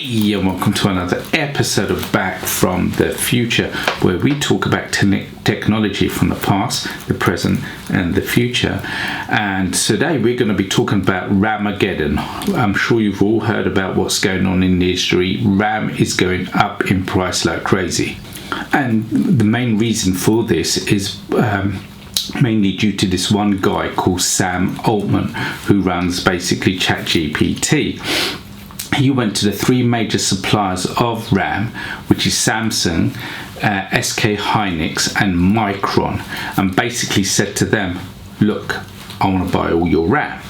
Hey, and welcome to another episode of Back from the Future, where we talk about technology from the past, the present, and the future. And today we're going to be talking about RAMageddon. I'm sure you've all heard about what's going on in the industry. RAM is going up in price like crazy. And the main reason for this is mainly due to this one guy called Sam Altman, who runs basically ChatGPT. He went to the three major suppliers of RAM, which is Samsung, SK Hynix and Micron, and basically said to them, look, I want to buy all your RAM.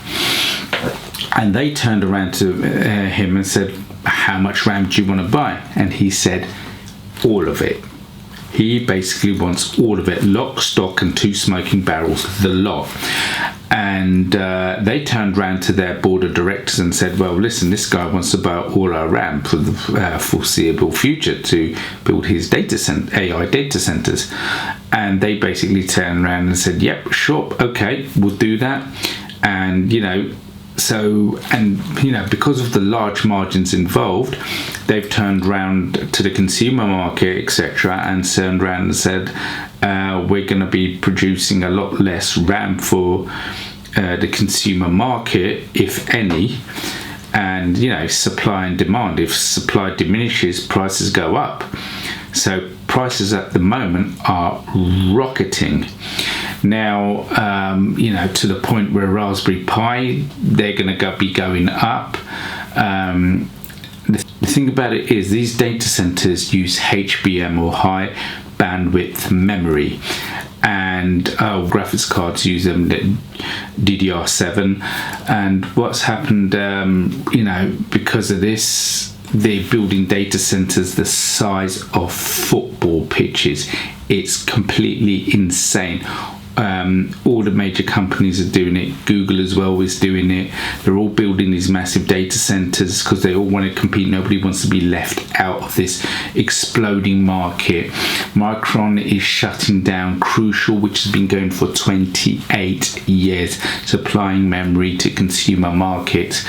And they turned around to him and said, how much RAM do you want to buy? And he said, all of it. He basically wants all of it, lock, stock and two smoking barrels, the lot. And they turned around to their board of directors and said, well, listen, this guy wants to buy all our RAM for the foreseeable future to build his AI data centers. And they basically turned around and said, yep, sure, okay, we'll do that. And, because of the large margins involved, they've turned around to the consumer market, etc., and turned around and said, we're going to be producing a lot less RAM for the consumer market, if any. And, supply and demand. If supply diminishes, prices go up. So prices at the moment are rocketing. Now, to the point where Raspberry Pi, they're going to be going up. The thing about it is these data centers use HBM or high bandwidth memory, and graphics cards use them DDR7. And what's happened, because of this, they're building data centers the size of football pitches. It's completely insane. All the major companies are doing it. Google as well is doing it. They're all building these massive data centers because they all want to compete. Nobody wants to be left out of this exploding market. Micron is shutting down Crucial, which has been going for 28 years, supplying memory to consumer markets.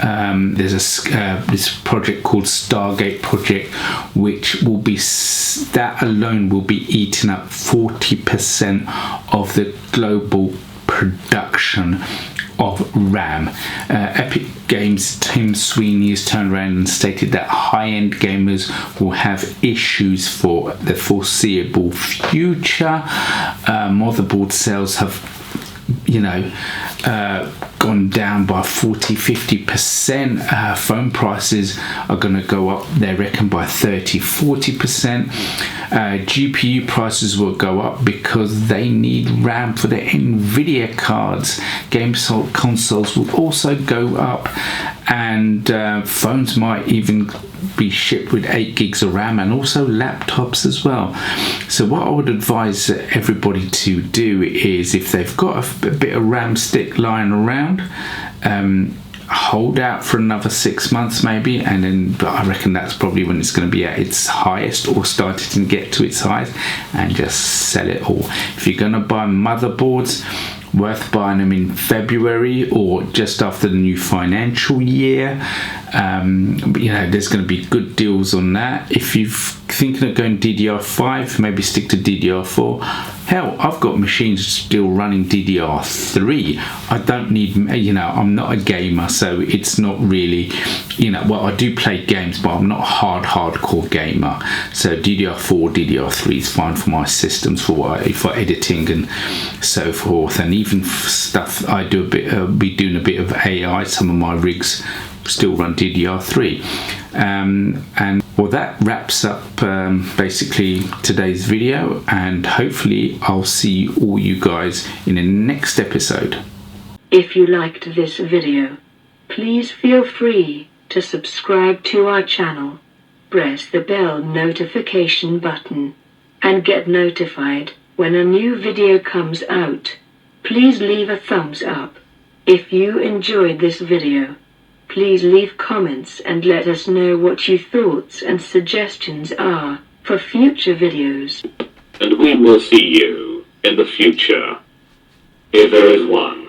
There's this project called Stargate Project, which will be, that alone will be eating up 40% of the global production of RAM. Epic Games' Tim Sweeney has turned around and stated that high-end gamers will have issues for the foreseeable future. Motherboard sales have gone down by 40-50%. Phone prices are going to go up, they reckon, by 30-40%. GPU prices will go up because they need RAM for their NVIDIA cards. Game consoles will also go up, and phones might even be shipped with 8 gigs of RAM, and also laptops as well. So what I would advise everybody to do is, if they've got a bit of RAM stick lying around, hold out for another 6 months maybe, and then, but I reckon that's probably when it's going to be at its highest or started to get to its highest, and just sell it all. If you're going to buy motherboards, worth buying them in February or just after the new financial year. There's going to be good deals on that. If you're thinking of going DDR5, maybe stick to DDR4. Hell, I've got machines still running DDR3. I don't need, I'm not a gamer, so it's not really, I do play games, but I'm not a hardcore gamer. So DDR4, DDR3 is fine for my systems, for editing and so forth. And even stuff I do be doing a bit of AI. Some of my rigs still run DDR3. That wraps up basically today's video, and hopefully I'll see all you guys in the next episode. If you liked this video, please feel free to subscribe to our channel, press the bell notification button, and get notified when a new video comes out. Please leave a thumbs up if you enjoyed this video. Please leave comments and let us know what your thoughts and suggestions are for future videos. And we will see you in the future, if there is one.